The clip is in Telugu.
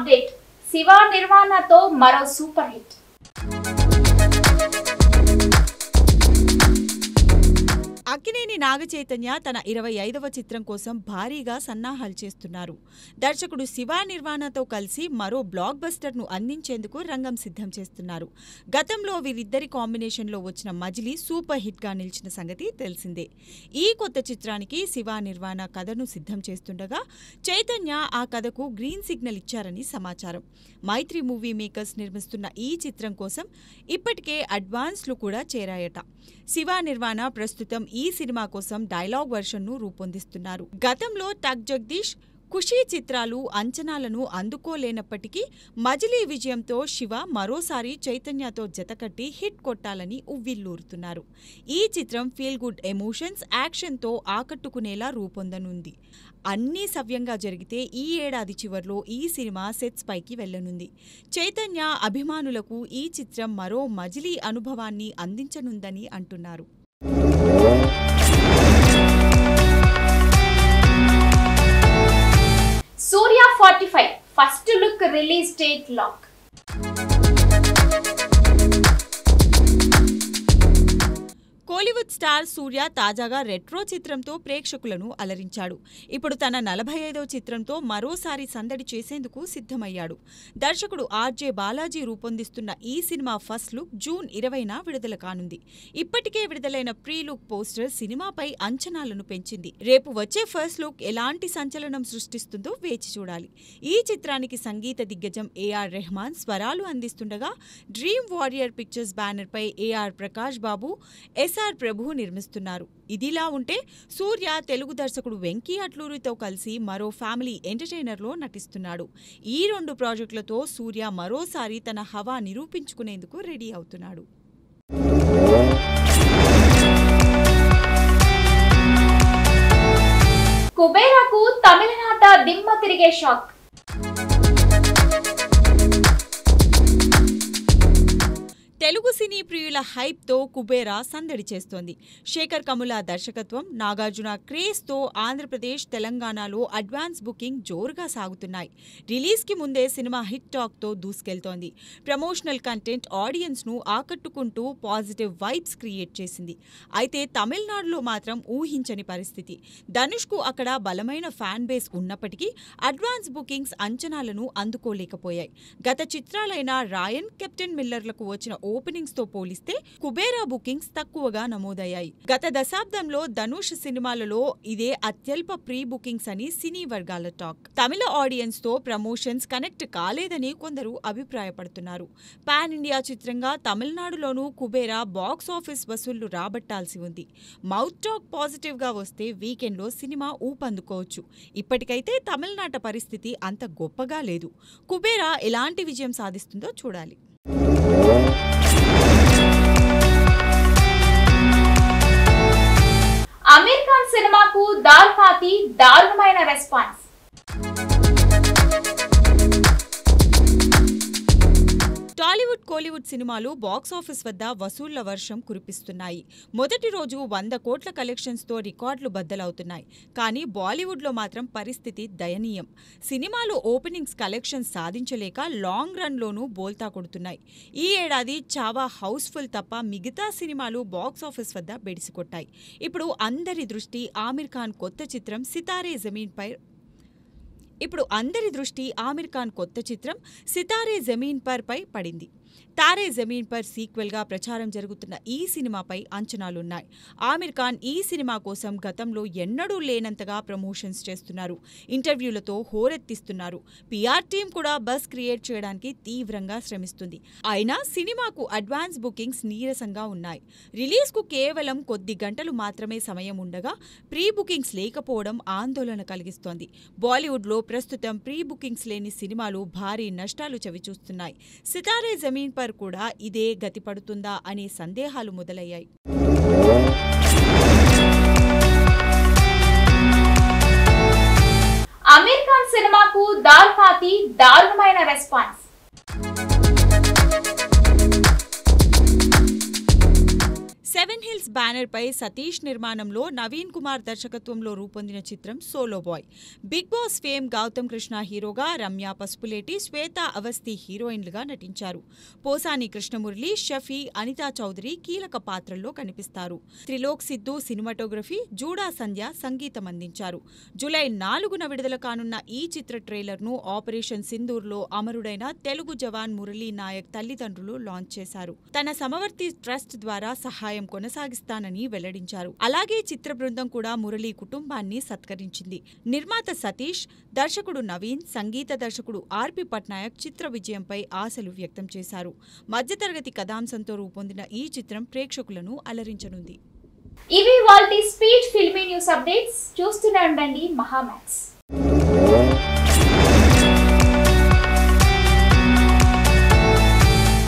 అప్డేట్ శివ నిర్వాణతో మరో సూపర్ హిట్. అక్కినేని నాగచైతన్య తన 25వ చిత్రం కోసం భారీగా సన్నాహాలు చేస్తున్నారు. దర్శకుడు శివ నిర్వాణతో కలిసి మరో బ్లాక్ బస్టర్ ను అందించేందుకు రంగం సిద్ధం చేస్తున్నారు. గతంలో వీరిద్దరి కాంబినేషన్లో వచ్చిన మజిలీ సూపర్ హిట్ గా నిలిచిన సంగతి తెలిసిందే. ఈ కొత్త చిత్రానికి శివ నిర్వాణ కథను సిద్ధం చేస్తుండగా చైతన్య ఆ కథకు గ్రీన్ సిగ్నల్ ఇచ్చారని సమాచారం. మైత్రి మూవీ మేకర్స్ నిర్మిస్తున్న ఈ చిత్రం కోసం ఇప్పటికే అడ్వాన్స్లు కూడా చేరాయట. శివ నిర్వాణ ప్రస్తుతం ఈ సినిమా కోసం డైలాగ్ వర్షన్ను రూపొందిస్తున్నారు. గతంలో టక్ జగదీష్, ఖుషీ చిత్రాలు అంచనాలను అందుకోలేనప్పటికీ మజిలీ విజయంతో శివ మరోసారి చైతన్యతో జతకట్టి హిట్ కొట్టాలని ఉవ్విళ్లూరుతున్నారు. ఈ చిత్రం ఫీల్ గుడ్ ఎమోషన్స్, యాక్షన్తో ఆకట్టుకునేలా రూపొందనుంది. అన్నీ సవ్యంగా జరిగితే ఈ ఏడాది చివర్లో ఈ సినిమా సెట్స్ పైకి వెళ్లనుంది. చైతన్య అభిమానులకు ఈ చిత్రం మరో మజిలీ అనుభవాన్ని అందించనుందని అంటున్నారు. Suriya 45 first look release date lock. Kollywood star Suriya తాజాగా రెట్రో చిత్రంతో ప్రేక్షకులను అలరించాడు. ఇప్పుడు తన 45వ చిత్రంతో మరోసారి సందడి చేసేందుకు సిద్ధమయ్యాడు. దర్శకుడు ఆర్జే బాలాజీ రూపొందిస్తున్న ఈ సినిమా ఫస్ట్ లుక్ జూన్ 20న విడుదల కానుంది. ఇప్పటికే విడుదలైన ప్రీ లుక్ పోస్టర్ సినిమాపై అంచనాలను పెంచింది. రేపు వచ్చే ఫస్ట్ లుక్ ఎలాంటి సంచలనం సృష్టిస్తుందో వేచి చూడాలి. ఈ చిత్రానికి సంగీత దిగ్గజం ఏఆర్ రెహమాన్ స్వరాలు అందిస్తుండగా డ్రీమ్ వారియర్ పిక్చర్స్ బ్యానర్ పై ఏఆర్ ప్రకాష్ బాబు, ఎస్ఆర్ ప్రభు నిర్మిస్తున్నారు. ఇదిలా ఉంటే సూర్య తెలుగు దర్శకుడు వెంకీ అట్లూరితో కలిసి మరో ఫ్యామిలీ ఎంటర్టైనర్లో నటిస్తున్నాడు. ఈ 2 ప్రాజెక్టులతో సూర్య మరోసారి తన హవా నిరూపించుకునేందుకు రెడీ అవుతున్నాడు. కుబేరాకు తమిళనాట దిమ్మ తిరిగే షాక్. తెలుగు సినీ ప్రియుల హైప్తో కుబేరా సందడి చేస్తోంది. శేఖర్ కముల దర్శకత్వం, నాగార్జున క్రేజ్తో ఆంధ్రప్రదేశ్, తెలంగాణలో అడ్వాన్స్ బుకింగ్ జోరుగా సాగుతున్నాయి. రిలీజ్కి ముందే సినిమా హిట్ టాక్తో దూసుకెళ్తోంది. ప్రమోషనల్ కంటెంట్ ఆడియన్స్ను ఆకట్టుకుంటూ పాజిటివ్ వైబ్స్ క్రియేట్ చేసింది. అయితే తమిళనాడులో మాత్రం ఊహించని పరిస్థితి. ధనుష్కు అక్కడ బలమైన ఫ్యాన్ బేస్ ఉన్నప్పటికీ అడ్వాన్స్ బుకింగ్స్ అంచనాలను అందుకోలేకపోయాయి. గత చిత్రాలైన రాయన్, కెప్టెన్ మిల్లర్లకు వచ్చిన ఓపెనింగ్స్ తో పోలిస్తే కుబేరా బుకింగ్స్ తక్కువగా నమోదయ్యాయి. గత దశాబ్దంలో ధనుష్ సినిమాలలో ఇదే అత్యల్ప ప్రీ బుకింగ్స్ అని సినీ వర్గాల టాక్. తమిళ ఆడియన్స్ తో ప్రమోషన్స్ కనెక్ట్ కాలేదని కొందరు అభిప్రాయపడుతున్నారు. పాన్ ఇండియా చిత్రంగా తమిళనాడులోనూ కుబేరా బాక్స్ ఆఫీస్ వసూళ్లు రాబట్టాల్సి ఉంది. మౌత్ టాక్ పాజిటివ్ గా వస్తే వీకెండ్ లో సినిమా ఊపందుకోవచ్చు. ఇప్పటికైతే తమిళనాట పరిస్థితి అంత గొప్పగా లేదు. కుబేరా ఎలాంటి విజయం సాధిస్తుందో చూడాలి. అమీర్ ఖాన్ సినిమాకు దాల్ ఫాతి దారుణమైన రెస్పాన్స్. టాలీవుడ్, కోలీవుడ్ సినిమాలు బాక్సాఫీస్ వద్ద వసూళ్ల వర్షం కురిపిస్తున్నాయి. మొదటి రోజు 100 కోట్ల కలెక్షన్స్తో రికార్డులు బద్దలవుతున్నాయి. కానీ బాలీవుడ్లో మాత్రం పరిస్థితి దయనీయం. సినిమాలు ఓపెనింగ్స్ కలెక్షన్స్ సాధించలేక లాంగ్ రన్లోనూ బోల్తా కొడుతున్నాయి. ఈ ఏడాది చావా హౌస్ఫుల్ తప్ప మిగతా సినిమాలు బాక్సాఫీస్ వద్ద బెడిసికొట్టాయి. ఇప్పుడు అందరి దృష్టి ఆమిర్ ఖాన్ కొత్త చిత్రం సితారే జమీన్ పర్ పై పడింది. తారే జమీన్ పర్ సీక్వెల్ గా ప్రచారం జరుగుతున్న ఈ సినిమాపై అంచనాలున్నాయి. ఆమిర్ ఖాన్ ఈ సినిమా కోసం గతంలో ఎన్నడూ లేనంతగా ప్రమోషన్స్ చేస్తున్నారు. ఇంటర్వ్యూలతో హోరెత్తిస్తున్నారు. పిఆర్ టీం కూడా బస్ క్రియేట్ చేయడానికి తీవ్రంగా శ్రమిస్తుంది. అయినా సినిమాకు అడ్వాన్స్ బుకింగ్స్ నీరసంగా ఉన్నాయి. రిలీజ్కు కేవలం కొద్ది గంటలు మాత్రమే సమయం ఉండగా ప్రీ బుకింగ్స్ లేకపోవడం ఆందోళన కలిగిస్తోంది. బాలీవుడ్లో ప్రస్తుతం ప్రీ బుకింగ్స్ లేని సినిమాలు భారీ నష్టాలు చవిచూస్తున్నాయి. సితారే జమీన్ పర్ కూడా ఇదే గతి పడుతుందా అనే సందేహాలు మొదలయ్యాయి. అమీర్ ఖాన్ సినిమాకు దాల్ ఫాతి దారుణమైన రెస్పాన్స్. సెవెన్ హిల్స్ బ్యానర్ పై సతీష్ నిర్మాణంలో నవీన్ కుమార్ దర్శకత్వంలో రూపొందిన చిత్రం Solo Boy. Bigg Boss fame Gautham Krishna హీరోగా, రమ్య పసుపులేటి, శ్వేత అవస్థి హీరోయిన్లుగా నటించారు. పోసాని కృష్ణమురళి, షఫీ, అనితా చౌదరి కీలక పాత్రల్లో కనిపిస్తారు. త్రిలోక్ సిద్ధు సినిమాటోగ్రఫీ, జూడా సంధ్య సంగీతం అందించారు. జూలై 4న విడుదల కానున్న ఈ చిత్ర ట్రైలర్ను ఆపరేషన్ సింధూర్లో అమరుడైన తెలుగు జవాన్ మురళీ నాయక్ తల్లిదండ్రులు లాంచ్ చేశారు. తన సమవర్తి ట్రస్ట్ ద్వారా సహాయం కొనసాగిస్తానని వెల్లడించారు. అలాగే చిత్ర బృందం కూడా మురళీ కుటుంబాన్ని సత్కరించింది. నిర్మాత సతీష్, దర్శకుడు నవీన్, సంగీత దర్శకుడు ఆర్పి పట్నాయక్ చిత్ర విజయంపై ఆశలు వ్యక్తం చేశారు. మధ్యతరగతి కథాంశంతో రూపొందిన ఈ చిత్రం ప్రేక్షకులను అలరించనుంది. ఇవి వాల్టి స్పీడ్ ఫిల్మీ న్యూస్ అప్డేట్స్. చూస్తూనే ఉండండి మహామాక్స్.